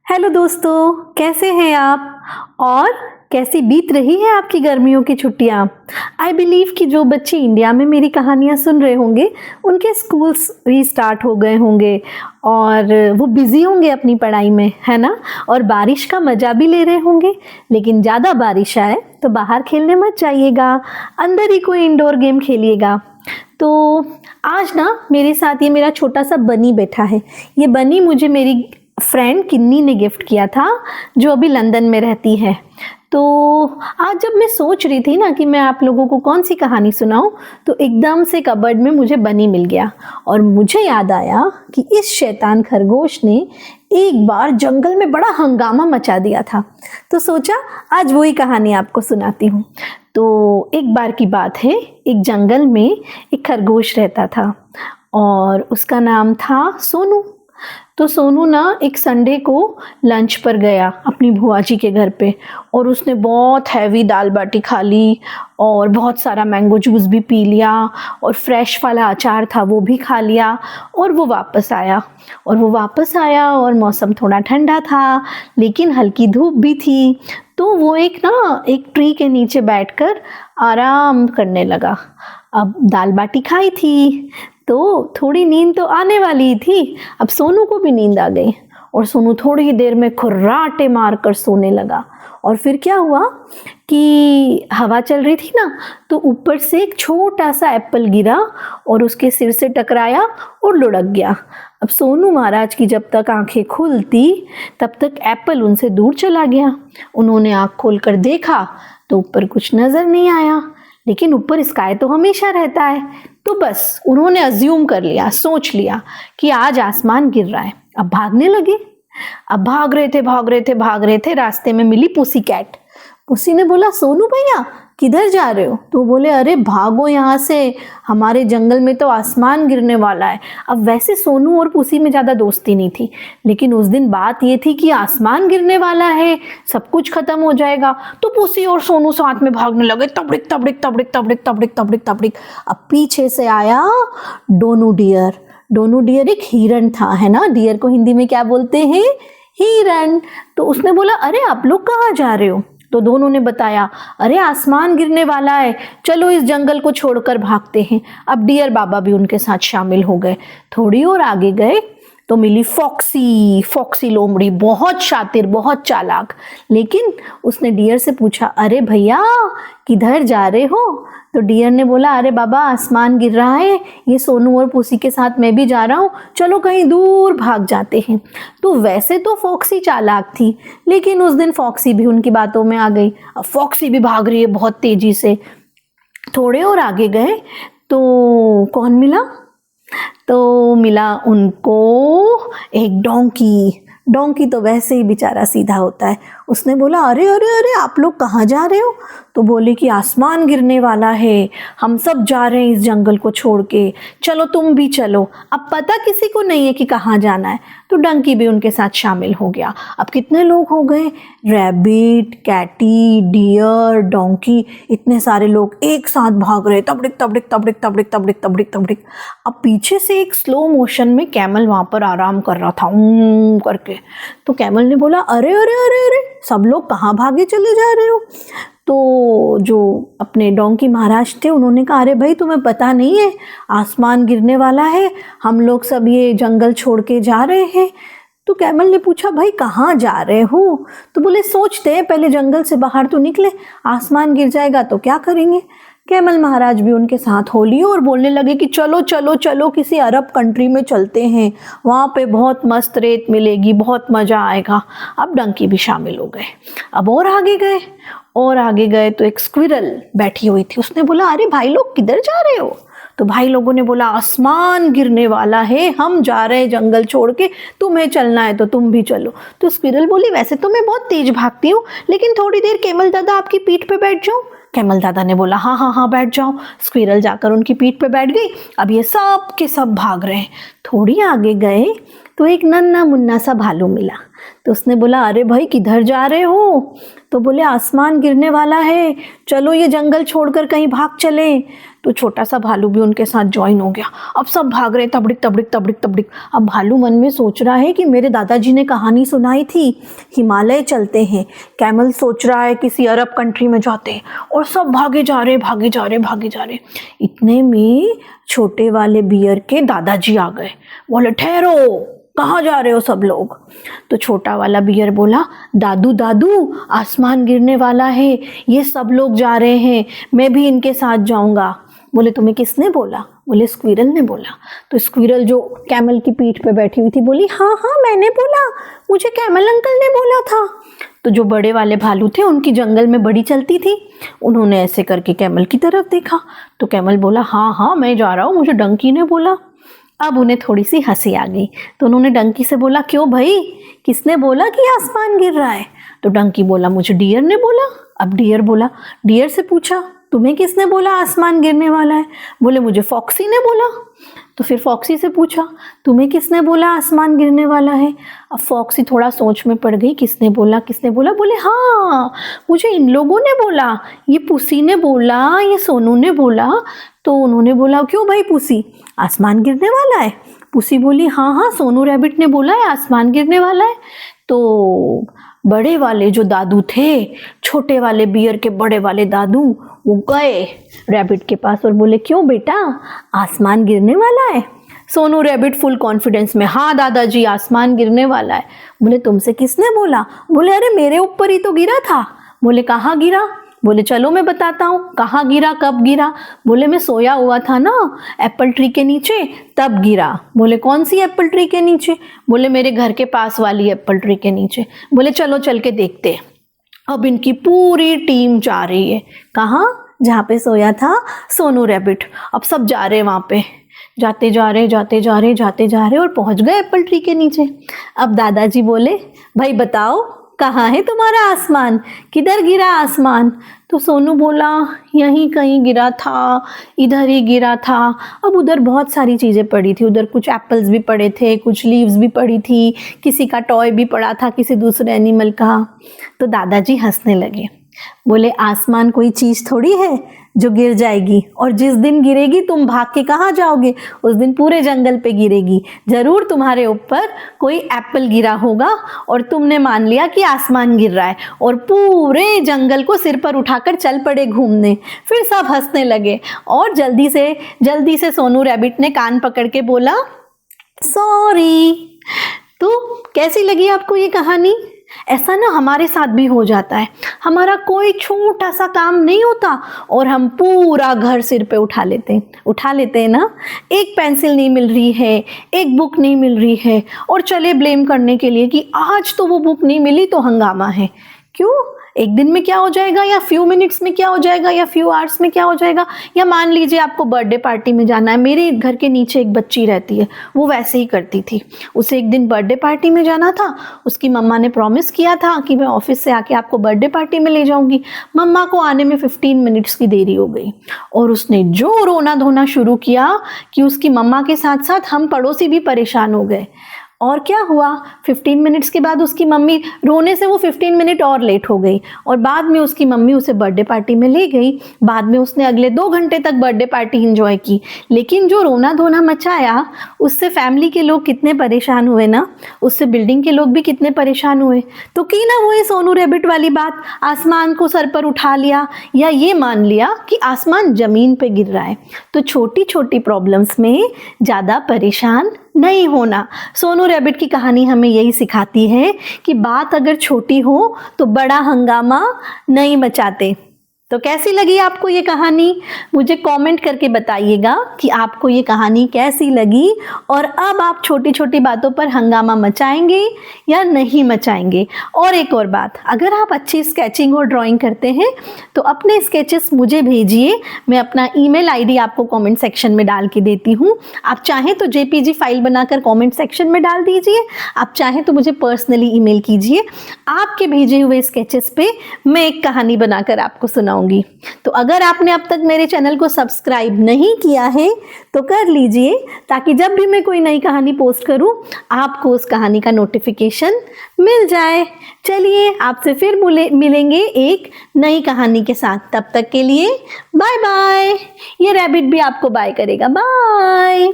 Hello दोस्तों, कैसे हैं आप और कैसी बीत रही है आपकी गर्मियों की छुट्टियां। आई बिलीव कि जो बच्चे इंडिया में मेरी कहानियां सुन रहे होंगे उनके स्कूल्स रीस्टार्ट हो गए होंगे और वो बिजी होंगे अपनी पढ़ाई में, है ना। और बारिश का मज़ा भी ले रहे होंगे। लेकिन ज़्यादा बारिश आए तो बाहर खेलने मत जाइएगा, अंदर ही कोई इंडोर गेम खेलिएगा। तो आज ना मेरे साथ ये मेरा छोटा सा बनी बैठा है। ये बनी मुझे मेरी फ्रेंड किन्नी ने गिफ्ट किया था, जो अभी लंदन में रहती है। तो आज जब मैं सोच रही थी ना कि मैं आप लोगों को कौन सी कहानी सुनाऊं, तो एकदम से कबर्ड में मुझे बनी मिल गया और मुझे याद आया कि इस शैतान खरगोश ने एक बार जंगल में बड़ा हंगामा मचा दिया था। तो सोचा आज वही कहानी आपको सुनाती हूँ। तो एक बार की बात है, एक जंगल में एक खरगोश रहता था और उसका नाम था सोनू। तो सोनू ना एक संडे को लंच पर गया अपनी बुआ जी के घर पे और उसने बहुत हैवी दाल बाटी खा ली और बहुत सारा मैंगो जूस भी पी लिया और फ्रेश वाला अचार था वो भी खा लिया। और वो वापस आया और मौसम थोड़ा ठंडा था लेकिन हल्की धूप भी थी। तो वो एक ट्री के नीचे बैठकर आराम करने लगा। अब दाल बाटी खाई थी तो थोड़ी नींद तो आने वाली ही थी। अब सोनू को भी नींद आ गई और सोनू थोड़ी ही देर में खुर्राटे मारकर सोने लगा। और फिर क्या हुआ कि हवा चल रही थी ना, तो ऊपर से एक छोटा सा एप्पल गिरा और उसके सिर से टकराया और लुढ़क गया। अब सोनू महाराज की जब तक आंखें खुलती तब तक एप्पल उनसे दूर चला गया। उन्होंने आंख खोलकर देखा तो ऊपर कुछ नजर नहीं आया, लेकिन ऊपर स्काई तो हमेशा रहता है। तो बस उन्होंने अज्यूम कर लिया, सोच लिया कि आज आसमान गिर रहा है। अब भागने लगे। अब भाग रहे थे, रास्ते में मिली पुसी कैट। पुसी ने बोला, सोनू भैया किधर जा रहे हो? तो बोले, अरे भागो यहाँ से, हमारे जंगल में तो आसमान गिरने वाला है। अब वैसे सोनू और पुसी में ज़्यादा दोस्ती नहीं थी, लेकिन उस दिन बात ये थी कि आसमान गिरने वाला है, सब कुछ खत्म हो जाएगा। तो पुसी और सोनू साथ में भागने लगे, तबड़िक तबड़िक तबड़िक तबड़िक तबड़िक तबड़िक तबड़िक। अब पीछे से आया डोनू डियर। डोनू डियर एक हिरन था, है ना। डियर को हिंदी में क्या बोलते हैं? हिरन। तो उसने बोला, अरे आप लोग कहाँ जा रहे हो? तो दोनों ने बताया, अरे आसमान गिरने वाला है, चलो इस जंगल को छोड़कर भागते हैं। अब डियर बाबा भी उनके साथ शामिल हो गए। थोड़ी और आगे गए तो मिली फॉक्सी लोमड़ी, बहुत शातिर, बहुत चालाक। लेकिन उसने डियर से पूछा, अरे भैया किधर जा रहे हो? तो डियर ने बोला, अरे बाबा आसमान गिर रहा है, ये सोनू और पुसी के साथ मैं भी जा रहा हूँ, चलो कहीं दूर भाग जाते हैं। तो वैसे तो फॉक्सी चालाक थी, लेकिन उस दिन फॉक्सी भी उनकी बातों में आ गई। अब फॉक्सी भी भाग रही है बहुत तेजी से। थोड़े और आगे गए तो कौन मिला? तो मिला उनको एक डोंकी। डोंकी तो वैसे ही बेचारा सीधा होता है। उसने बोला, अरे अरे अरे आप लोग कहाँ जा रहे हो? तो बोले कि आसमान गिरने वाला है, हम सब जा रहे हैं इस जंगल को छोड़ के, चलो तुम भी चलो। अब पता किसी को नहीं है कि कहाँ जाना है, तो डंकी भी उनके साथ शामिल हो गया। अब कितने लोग हो गए? रैबिट, कैटी, डियर, डोंकी, इतने सारे लोग एक साथ भाग रहे, तबड़िक तबड़िक तबड़िक तबड़िक तबड़िक तबड़िक तबड़िक। अब पीछे से एक स्लो मोशन में कैमल वहाँ पर आराम कर रहा था करके। तो कैमल ने बोला, अरे अरे अरे अरे सब लोग कहाँ भागे चले जा रहे हो? तो जो अपने डोंकी महाराज थे उन्होंने कहा, अरे भाई तुम्हें पता नहीं है आसमान गिरने वाला है, हम लोग सब ये जंगल छोड़ के जा रहे हैं। तो कैमल ने पूछा, भाई कहाँ जा रहे हो? तो बोले, सोचते हैं पहले जंगल से बाहर तो निकले, आसमान गिर जाएगा तो क्या करेंगे। कैमल महाराज भी उनके साथ हो लिए और बोलने लगे कि चलो चलो चलो किसी अरब कंट्री में चलते हैं, वहाँ पे बहुत मस्त रेत मिलेगी, बहुत मज़ा आएगा। अब डंकी भी शामिल हो गए। अब और आगे गए तो एक स्क्विरल बैठी हुई थी। उसने बोला, अरे भाई लोग किधर जा रहे हो? तो भाई लोगों ने बोला, आसमान गिरने वाला है, हम जा रहे हैं जंगल छोड़ के, तुम्हें चलना है तो तुम भी चलो। तो स्क्विरल बोली, वैसे तो मैं बहुत तेज भागती हूँ, लेकिन थोड़ी देर कैमल दादा आपकी पीठ पे बैठ जाऊँ? कैमल दादा ने बोला, हाँ हाँ हाँ बैठ जाओ। स्क्विरल जाकर उनकी पीठ पे बैठ गई। अब ये सब के सब भाग रहे हैं। थोड़ी आगे गए तो एक नन्हा मुन्ना सा भालू मिला। तो उसने बोला, अरे भाई किधर जा रहे हो? तो बोले, आसमान गिरने वाला है, चलो ये जंगल छोड़कर कहीं भाग चले। तो छोटा सा भालू भी उनके साथ ज्वाइन हो गया। अब सब भाग रहे, तबड़िक तबड़िक तबड़िक तबड़िक। अब भालू मन में सोच रहा है कि मेरे दादाजी ने कहानी सुनाई थी, हिमालय चलते हैं। कैमल सोच रहा है किसी अरब कंट्री में जाते हैं। और सब भागे जा रहे भागे जा रहे भागे जा रहे। इतने में छोटे वाले बियर के दादाजी आ गए। बोले, ठहरो, कहाँ जा रहे हो सब लोग? तो छोटा वाला बियर बोला, दादू दादू आसमान गिरने वाला है, ये सब लोग जा रहे हैं, मैं भी इनके साथ जाऊंगा। बोले, तुम्हें किसने बोला? बोले, स्क्विरल ने बोला। तो स्क्विरल जो कैमल की पीठ पे बैठी हुई थी बोली, हाँ हाँ मैंने बोला, मुझे कैमल अंकल ने बोला था। तो जो बड़े वाले भालू थे, उनकी जंगल में बड़ी चलती थी, उन्होंने ऐसे करके कैमल की तरफ देखा। तो कैमल बोला, हाँ हाँ मैं जा रहा हूँ, मुझे डंकी ने बोला। अब उन्हें थोड़ी सी हंसी आ गई। तो उन्होंने डंकी से बोला, क्यों भाई, किसने बोला कि आसमान गिर रहा है? तो डंकी बोला, मुझे डियर ने बोला। अब डियर बोला, डियर से पूछा, तुम्हें किसने बोला आसमान गिरने वाला है? बोले, मुझे फॉक्सी ने बोला। तो फिर फॉक्सी से पूछा, तुम्हें किसने बोला आसमान गिरने वाला है? अब फॉक्सी थोड़ा सोच में पड़ गई, किसने बोला किसने बोला? बोले, हाँ मुझे इन लोगों ने बोला, ये पुसी ने बोला, ये सोनू ने बोला। तो उन्होंने बोला, क्यों भाई पुसी, आसमान गिरने वाला है? पुसी बोली, हाँ हाँ सोनू रैबिट ने बोला है आसमान गिरने वाला है। तो बड़े वाले जो दादू थे, छोटे वाले बियर के बड़े वाले दादू, वो गए रैबिट के पास और बोले, क्यों बेटा आसमान गिरने वाला है? सोनू रैबिट फुल कॉन्फिडेंस में, हाँ दादाजी आसमान गिरने वाला है। बोले, तुमसे किसने बोला? बोले, अरे मेरे ऊपर ही तो गिरा था। बोले, कहाँ गिरा? बोले, चलो मैं बताता हूँ। कहाँ गिरा, कब गिरा? बोले, मैं सोया हुआ था ना एप्पल ट्री के नीचे, तब गिरा। बोले, कौन सी एप्पल ट्री के नीचे? बोले, मेरे घर के पास वाली एप्पल ट्री के नीचे। बोले, चलो चल के देखते हैं। अब इनकी पूरी टीम जा रही है, कहाँ? जहाँ पे सोया था सोनू रैबिट। अब सब जा रहे हैं वहाँ पे, जाते जा रहे जाते जा रहे जाते जा रहे और पहुँच गए एप्पल ट्री के नीचे। अब दादाजी बोले, भाई बताओ कहाँ है तुम्हारा आसमान, किधर गिरा आसमान? तो सोनू बोला, यहीं कहीं गिरा था, इधर ही गिरा था। अब उधर बहुत सारी चीज़ें पड़ी थी, उधर कुछ एप्पल्स भी पड़े थे, कुछ लीव्स भी पड़ी थी, किसी का टॉय भी पड़ा था, किसी दूसरे एनिमल का। तो दादाजी हंसने लगे, बोले, आसमान कोई चीज़ थोड़ी है जो गिर जाएगी, और जिस दिन गिरेगी तुम भाग के कहाँ जाओगे? उस दिन पूरे जंगल पे गिरेगी। जरूर तुम्हारे ऊपर कोई एप्पल गिरा होगा और तुमने मान लिया कि आसमान गिर रहा है और पूरे जंगल को सिर पर उठाकर चल पड़े घूमने। फिर सब हंसने लगे और जल्दी से सोनू रैबिट ने कान पकड़ के बोला, सॉरी। तो कैसी लगी आपको ये कहानी? ऐसा ना हमारे साथ भी हो जाता है, हमारा कोई छोटा सा काम नहीं होता और हम पूरा घर सिर पे उठा लेते हैं ना। एक पेंसिल नहीं मिल रही है, एक बुक नहीं मिल रही है और चले ब्लेम करने के लिए कि आज तो वो बुक नहीं मिली तो हंगामा है। क्यों? एक दिन में क्या हो जाएगा, या फ्यू मिनट्स में क्या हो जाएगा, या फ्यू आवर्स में क्या हो जाएगा। या मान लीजिए आपको बर्थडे पार्टी में जाना है। मेरे घर के नीचे एक बच्ची रहती है, वो वैसे ही करती थी। उसे एक दिन बर्थडे पार्टी में जाना था, उसकी मम्मा ने प्रॉमिस किया था कि मैं ऑफिस से आके आपको बर्थडे पार्टी में ले जाऊंगी। मम्मा को आने में 15 मिनट्स की देरी हो गई और उसने जो रोना धोना शुरू किया कि उसकी मम्मा के साथ साथ हम पड़ोसी भी परेशान हो गए। और क्या हुआ, 15 मिनट्स के बाद उसकी मम्मी रोने से वो 15 मिनट और लेट हो गई और बाद में उसकी मम्मी उसे बर्थडे पार्टी में ले गई। बाद में उसने अगले 2 घंटे तक बर्थडे पार्टी एंजॉय की। लेकिन जो रोना धोना मचाया उससे फैमिली के लोग कितने परेशान हुए ना, उससे बिल्डिंग के लोग भी कितने परेशान हुए। तो की ना वो ये सोनू रैबिट वाली बात, आसमान को सर पर उठा लिया या ये मान लिया कि आसमान जमीन पे गिर रहा है। तो छोटी छोटी प्रॉब्लम्स में ज़्यादा परेशान नहीं होना। सोनू रैबिट की कहानी हमें यही सिखाती है कि बात अगर छोटी हो तो बड़ा हंगामा नहीं मचाते। तो कैसी लगी आपको ये कहानी? मुझे कमेंट करके बताइएगा कि आपको ये कहानी कैसी लगी और अब आप छोटी छोटी बातों पर हंगामा मचाएंगे या नहीं मचाएंगे। और एक और बात, अगर आप अच्छी स्केचिंग और ड्राइंग करते हैं तो अपने स्केचेस मुझे भेजिए। मैं अपना ईमेल आईडी आपको कमेंट सेक्शन में डाल के देती हूँ। आप चाहें तो जेपीजी फाइल बनाकर कमेंट सेक्शन में डाल दीजिए, आप चाहें तो मुझे पर्सनली ईमेल कीजिए। आपके भेजे हुए स्केचेस पे मैं एक कहानी बनाकर आपको सुनाऊंगी। सुनाऊंगी। तो अगर आपने अब तक मेरे चैनल को सब्सक्राइब नहीं किया है तो कर लीजिए, ताकि जब भी मैं कोई नई कहानी पोस्ट करूं आपको उस कहानी का नोटिफिकेशन मिल जाए। चलिए आपसे फिर मिलेंगे एक नई कहानी के साथ। तब तक के लिए बाय बाय। ये रैबिट भी आपको बाय करेगा। बाय।